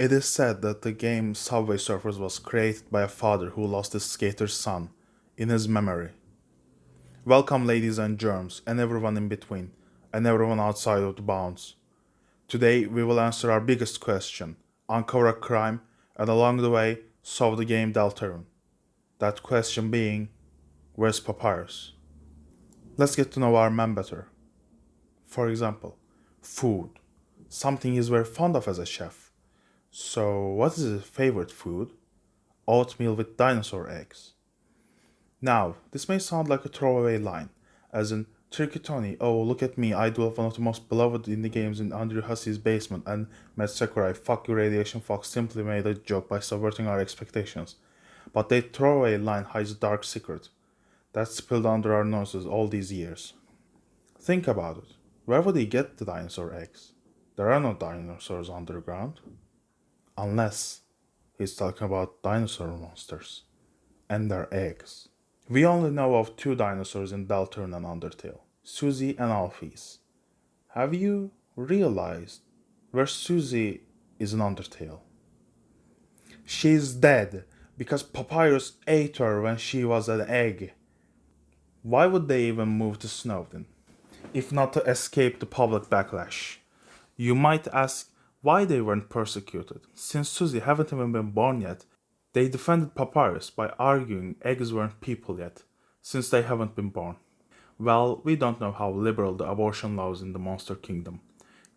It is said that the game Subway Surfers was created by a father who lost his skater's son in his memory. Welcome, ladies and germs, and everyone in between, and everyone outside of the bounds. Today, we will answer our biggest question, uncover a crime, and along the way, solve the game Deltarune. That question being, where's Papyrus? Let's get to know our man better. For example, food. Something he's very fond of as a chef. So, what is his favorite food? Oatmeal with dinosaur eggs. Now, this may sound like a throwaway line, as in, Tricky Tony, oh look at me, I do have one of the most beloved indie games in Andrew Hussey's basement, and Matt Sakurai, fuck you Radiation Fox, simply made a joke by subverting our expectations. But that throwaway line hides a dark secret that's spilled under our noses all these years. Think about it. Where would he get the dinosaur eggs? There are no dinosaurs underground. Unless he's talking about dinosaur monsters and their eggs. We only know of two dinosaurs in Deltarune and Undertale, Susie and Alphys. Have you realized where Susie is in Undertale? She's dead because Papyrus ate her when she was an egg. Why would they even move to Snowdin, if not to escape the public backlash? You might ask why they weren't persecuted. Since Susie haven't even been born yet, they defended Papyrus by arguing eggs weren't people yet, since they haven't been born. Well, we don't know how liberal the abortion laws in the Monster Kingdom.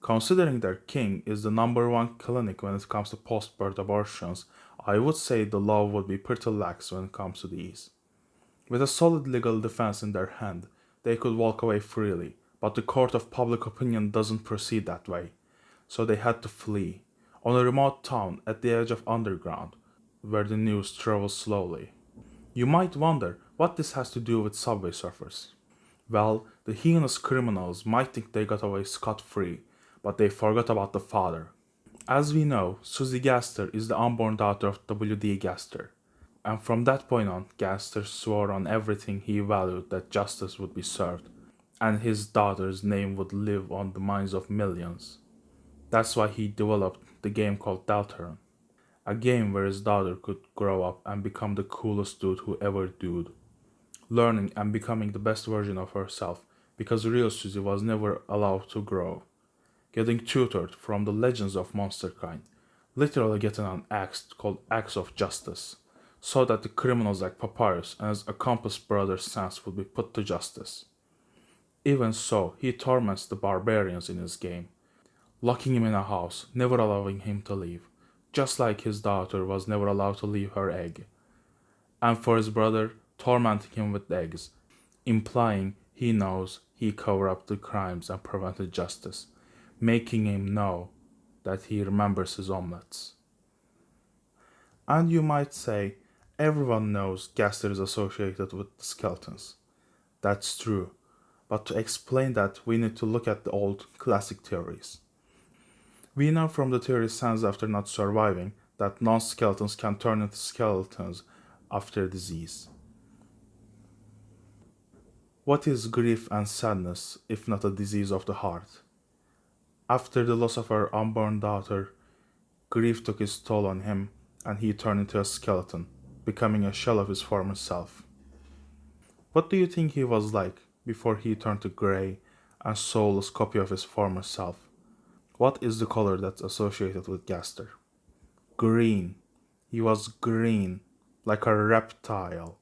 Considering their king is the number one clinic when it comes to post-birth abortions, I would say the law would be pretty lax when it comes to these. With a solid legal defense in their hand, they could walk away freely, but the court of public opinion doesn't proceed that way, so they had to flee, on a remote town at the edge of underground, where the news travels slowly. You might wonder what this has to do with Subway Surfers. Well, the heinous criminals might think they got away scot-free, but they forgot about the father. As we know, Susie Gaster is the unborn daughter of W.D. Gaster, and from that point on, Gaster swore on everything he valued that justice would be served, and his daughter's name would live on the minds of millions. That's why he developed the game called Deltarune, a game where his daughter could grow up and become the coolest dude who ever dude, learning and becoming the best version of herself, because real Susie was never allowed to grow, getting tutored from the legends of Monsterkind, literally getting an axe called Axe of Justice, so that the criminals like Papyrus and his accomplice brother Sans would be put to justice. Even so, he torments the barbarians in his game, locking him in a house, never allowing him to leave, just like his daughter was never allowed to leave her egg. And for his brother, tormenting him with eggs, implying he knows he covered up the crimes and prevented justice, making him know that he remembers his omelets. And you might say, everyone knows Gaster is associated with the skeletons. That's true, but to explain that we need to look at the old classic theories. We know from the theory Sans after not surviving that non-skeletons can turn into skeletons after disease. What is grief and sadness if not a disease of the heart? After the loss of her unborn daughter, grief took its toll on him and he turned into a skeleton, becoming a shell of his former self. What do you think he was like before he turned to grey and soulless copy of his former self? What is the color that's associated with Gaster? Green. He was green, like a reptile.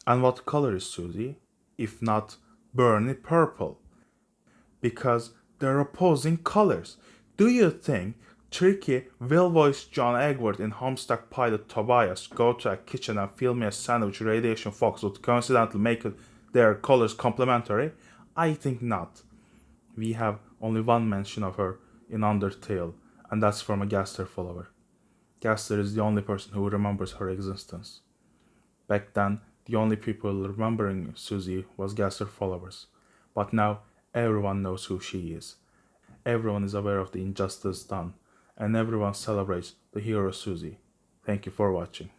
And what color is Susie, if not burny purple? Because they're opposing colors. Do you think Tricky will voice John Egbert in Homestuck pilot Tobias go to a kitchen and film me a sandwich Radiation Fox would coincidentally make their colors complementary? I think not. We have only one mention of her in Undertale, and that's from a Gaster follower. Gaster is the only person who remembers her existence. Back then, the only people remembering Susie was Gaster followers, but now everyone knows who she is. Everyone is aware of the injustice done, and everyone celebrates the hero Susie. Thank you for watching.